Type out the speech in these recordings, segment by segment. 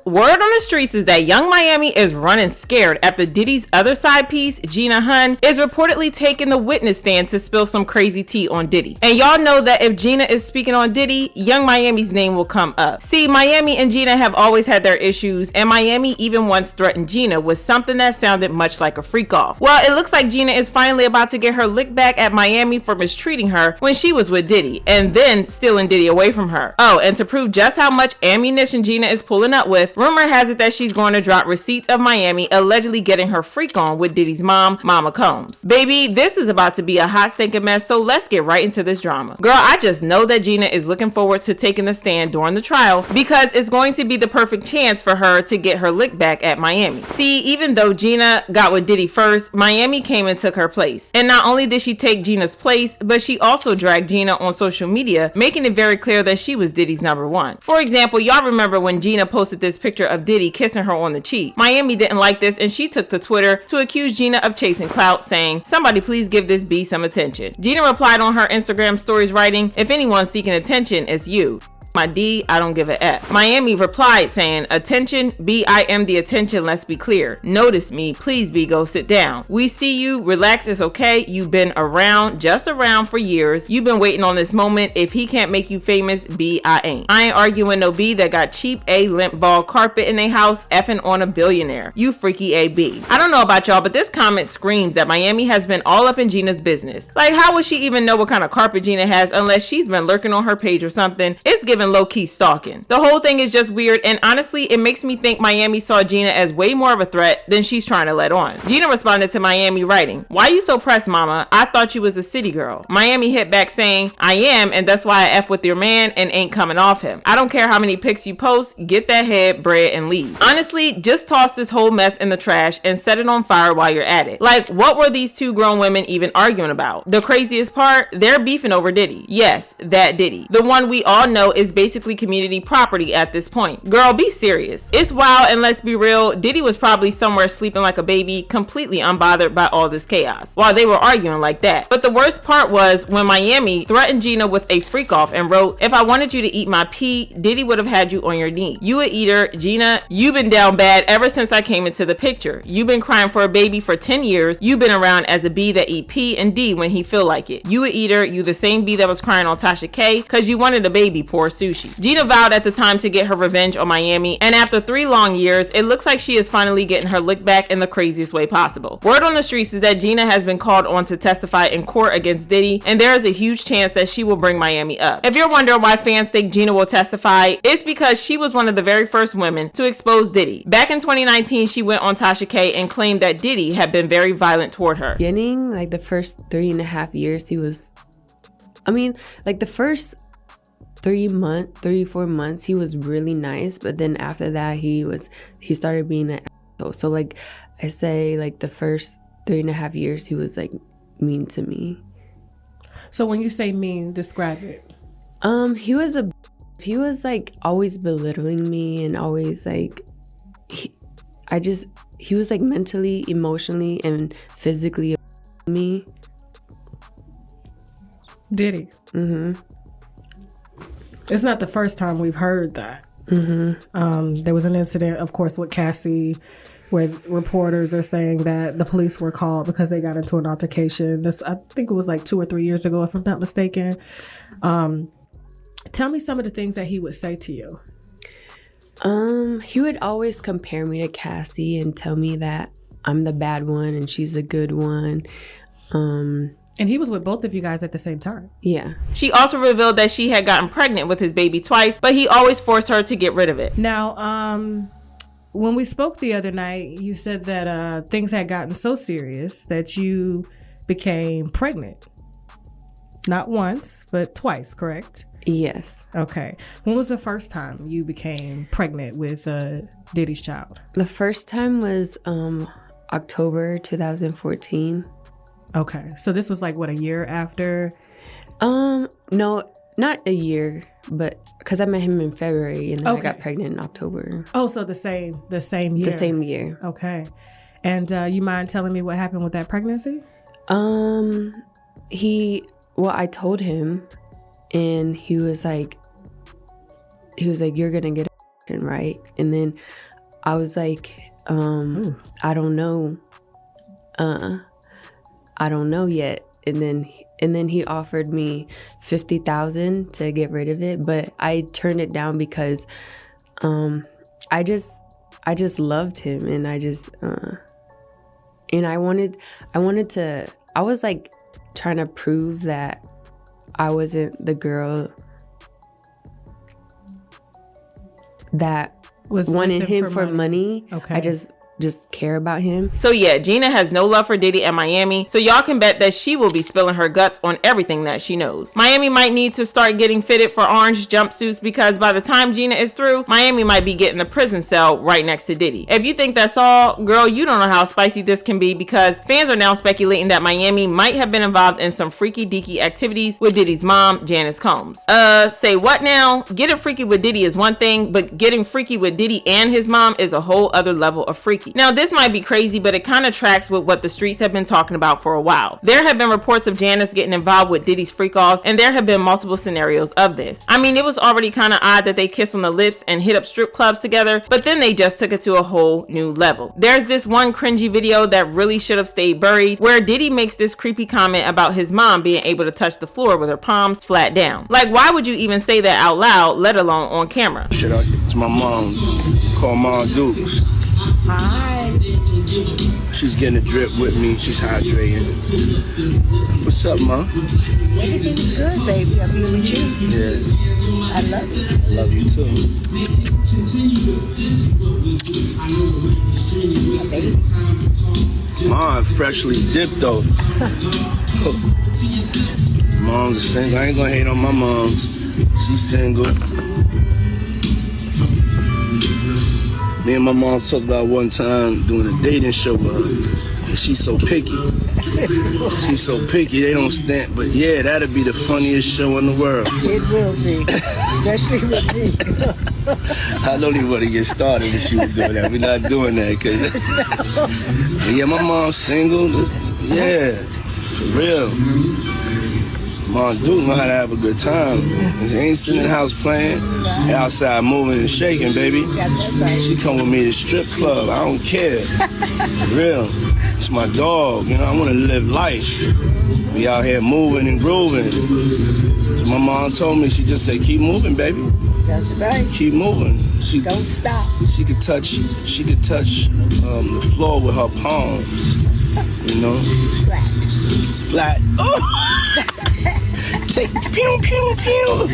word on the streets is that Young Miami is running scared after Diddy's other side piece, Gina Huynh, is reportedly taking the witness stand to spill some crazy tea on Diddy. And y'all know that if Gina is speaking on Diddy, Young Miami's name will come up. See, Miami and Gina have always had their issues, and Miami even once threatened Gina with something that sounded much like a freak off. Well, it looks like Gina is finally about to get her lick back at Miami for mistreating her when she was with Diddy, and then stealing Diddy away from her. Oh, and to prove just how much ammunition Gina is pulling up with, rumor has it that she's going to drop receipts of Miami allegedly getting her freak on with Diddy's mom, Mama Combs. Baby, this is about to be a hot stinking mess, so let's get right into this drama. Girl, I just know that Gina is looking forward to taking the stand during the trial because it's going to be the perfect chance for her to get her lick back at Miami. See, even though Gina got with Diddy first, Miami came and took her place. And not only did she take Gina's place, but she also dragged Gina on social media, making it very clear that she was Diddy's number one. For example, y'all remember when Gina posted this picture of Diddy kissing her on the cheek. Miami didn't like this and she took to Twitter to accuse Gina of chasing clout, saying, "Somebody please give this B some attention." Gina replied on her Instagram stories writing, "If anyone's seeking attention, it's you. My D, I don't give a F." Miami replied saying, "Attention, B, I am the attention, let's be clear. Notice me, please B, go sit down. We see you, relax, it's okay. You've been around, just around for years. You've been waiting on this moment. If he can't make you famous, B, I ain't. I ain't arguing no B that got cheap A limp ball carpet in their house effing on a billionaire. You freaky A B." I don't know about y'all, but this comment screams that Miami has been all up in Gina's business. Like, how would she even know what kind of carpet Gina has unless she's been lurking on her page or something? It's giving low-key stalking. The whole thing is just weird, and honestly it makes me think Miami saw Gina as way more of a threat than she's trying to let on. Gina responded to Miami writing, "Why you so pressed, mama? I thought you was a city girl." Miami hit back saying, "I am, and that's why I F with your man and ain't coming off him. I don't care how many pics you post, get that head, bread, and leave. Honestly, just toss this whole mess in the trash and set it on fire while you're at it." Like, what were these two grown women even arguing about? The craziest part, they're beefing over Diddy. Yes, that Diddy. The one we all know is basically community property at this point. Girl, be serious. It's wild, and let's be real, Diddy was probably somewhere sleeping like a baby, completely unbothered by all this chaos, while they were arguing like that. But the worst part was when Miami threatened Gina with a freak off and wrote, "If I wanted you to eat my pee, Diddy would have had you on your knee. You a eater, Gina. You've been down bad ever since I came into the picture. You've been crying for a baby for 10 years. You've been around as a B that eat P and D when he feel like it. You a eater. You the same B that was crying on Tasha K cause you wanted a baby, poor sushi." Gina vowed at the time to get her revenge on Miami, and after 3 long years, it looks like she is finally getting her lick back in the craziest way possible. Word on the streets is that Gina has been called on to testify in court against Diddy, and there is a huge chance that she will bring Miami up. If you're wondering why fans think Gina will testify, it's because she was one of the very first women to expose Diddy. Back in 2019, she went on Tasha K and claimed that Diddy had been very violent toward her. Beginning, like the first 3.5 years, the first 3-4 months he was really nice, but then after that he started being an asshole. So like I say, like the first 3.5 years he was like mean to me. So when you say mean, describe it. He was like always belittling me and always like he was like mentally, emotionally, and physically me. Did he? It's not the first time we've heard that. There was an incident, of course, with Cassie, where reporters are saying that the police were called because they got into an altercation. I think it was like 2 or 3 years ago, if I'm not mistaken. Tell me some of the things that he would say to you. He would always compare me to Cassie and tell me that I'm the bad one and she's the good one. And he was with both of you guys at the same time. Yeah. She also revealed that she had gotten pregnant with his baby twice, but he always forced her to get rid of it. Now, when we spoke the other night, you said that things had gotten so serious that you became pregnant. Not once, but twice, correct? Yes. Okay. When was the first time you became pregnant with Diddy's child? The first time was October 2014. Okay. So this was like, what, a year after? No, not a year, but because I met him in February and then I got pregnant in October. Oh, so the same year. The same year. Okay. And you mind telling me what happened with that pregnancy? I told him, and he was like, you're gonna get a right right? And then I was like, I don't know. I don't know yet. And then he offered me $50,000 to get rid of it, but I turned it down because I just loved him, and and I was like trying to prove that I wasn't the girl that wanted him for money. Okay. I just care about him. So yeah, Gina has no love for Diddy and Miami, so y'all can bet that she will be spilling her guts on everything that she knows. Miami might need to start getting fitted for orange jumpsuits, because by the time Gina is through, Miami might be getting the prison cell right next to Diddy. If you think that's all, girl, you don't know how spicy this can be, because fans are now speculating that Miami might have been involved in some freaky deaky activities with Diddy's mom, Janice Combs. Say what now? Getting freaky with Diddy is one thing, but getting freaky with Diddy and his mom is a whole other level of freaky. Now, this might be crazy, but it kind of tracks with what the streets have been talking about for a while. There have been reports of Janice getting involved with Diddy's freak-offs, and there have been multiple scenarios of this. I mean, it was already kind of odd that they kissed on the lips and hit up strip clubs together, but then they just took it to a whole new level. There's this one cringy video that really should have stayed buried, where Diddy makes this creepy comment about his mom being able to touch the floor with her palms flat down. Like, why would you even say that out loud, let alone on camera? Shout out to my mom, call Mom Dukes. Hi. She's getting a drip with me. She's hydrating. What's up, Mom? Everything's good, baby. I'm here with you. Yeah. I love you. I love you too. My baby. Mom, freshly dipped though. Mom's a single. I ain't gonna hate on my moms. She's single. Me and my mom talked about one time doing a dating show with her. And she's so picky. She's so picky, they don't stand. But yeah, that'd be the funniest show in the world. It will be, especially with me. I don't even want to get started if she was doing that. We're not doing that. Cause yeah, my mom's single. Yeah, for real. Mom Duke know how to have a good time. She ain't sitting in the house playing. They outside moving and shaking, baby. She come with me to strip club. I don't care. For real. It's my dog. You know, I want to live life. Be out here moving and grooving. So my mom told me, she just said, keep moving, baby. That's right. Keep moving. Don't stop. She could touch the floor with her palms. You know? Flat. Oh! Take pew pew pew.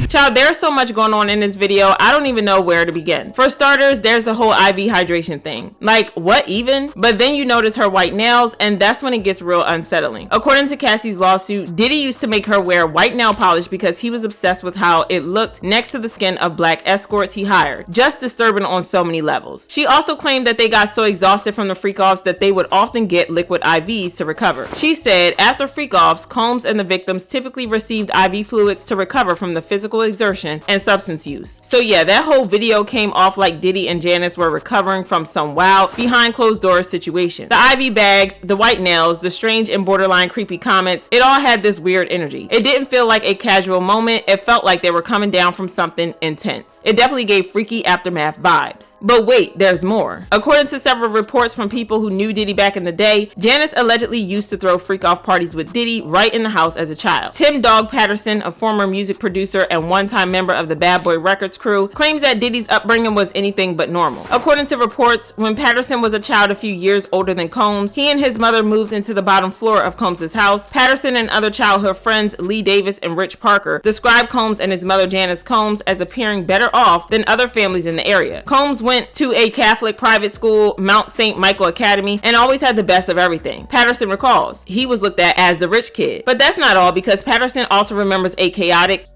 Child, there's so much going on in this video, I don't even know where to begin. For starters, there's the whole IV hydration thing. Like, what even? But then you notice her white nails, and that's when it gets real unsettling. According to Cassie's lawsuit, Diddy used to make her wear white nail polish because he was obsessed with how it looked next to the skin of black escorts he hired. Just disturbing on so many levels. She also claimed that they got so exhausted from the freak-offs that they would often get liquid IVs to recover. She said after freak-offs, Combs and the victims typically received IV fluids to recover from the physical exertion and substance use. So yeah, that whole video came off like Diddy and Janice were recovering from some wild behind closed doors situation. The IV bags, the white nails, the strange and borderline creepy comments, it all had this weird energy. It didn't feel like a casual moment, it felt like they were coming down from something intense. It definitely gave freaky aftermath vibes. But wait, there's more. According to several reports from people who knew Diddy back in the day, Janice allegedly used to throw freak-off parties with Diddy right in the house as a child. Tim Dog Patterson, a former music producer and one-time member of the Bad Boy Records crew, claims that Diddy's upbringing was anything but normal. According to reports, when Patterson was a child a few years older than Combs, he and his mother moved into the bottom floor of Combs' house. Patterson and other childhood friends Lee Davis and Rich Parker described Combs and his mother Janice Combs as appearing better off than other families in the area. Combs went to a Catholic private school, Mount St. Michael Academy, and always had the best of everything. Patterson recalls he was looked at as the rich kid. But that's not all, because Patterson also remembers a chaotic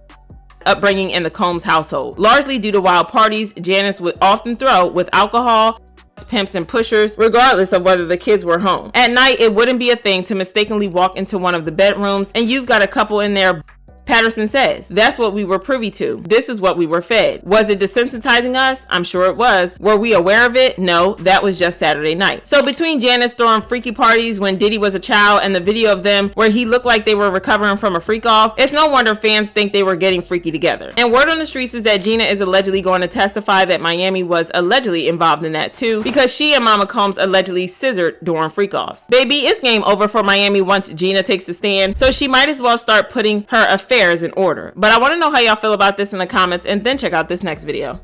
upbringing in the Combs household, largely due to wild parties Janice would often throw with alcohol, pimps, and pushers, regardless of whether the kids were home. At night, it wouldn't be a thing to mistakenly walk into one of the bedrooms and you've got a couple in there Patterson says, that's what we were privy to. This is what we were fed. Was it desensitizing us? I'm sure it was. Were we aware of it? No, that was just Saturday night. So between Janice throwing freaky parties when Diddy was a child and the video of them where he looked like they were recovering from a freak off, it's no wonder fans think they were getting freaky together. And word on the streets is that Gina is allegedly going to testify that Miami was allegedly involved in that too, because she and Mama Combs allegedly scissored during freak offs. Baby, it's game over for Miami once Gina takes the stand, so she might as well start putting her affairs in order. But I want to know how y'all feel about this in the comments, and then check out this next video.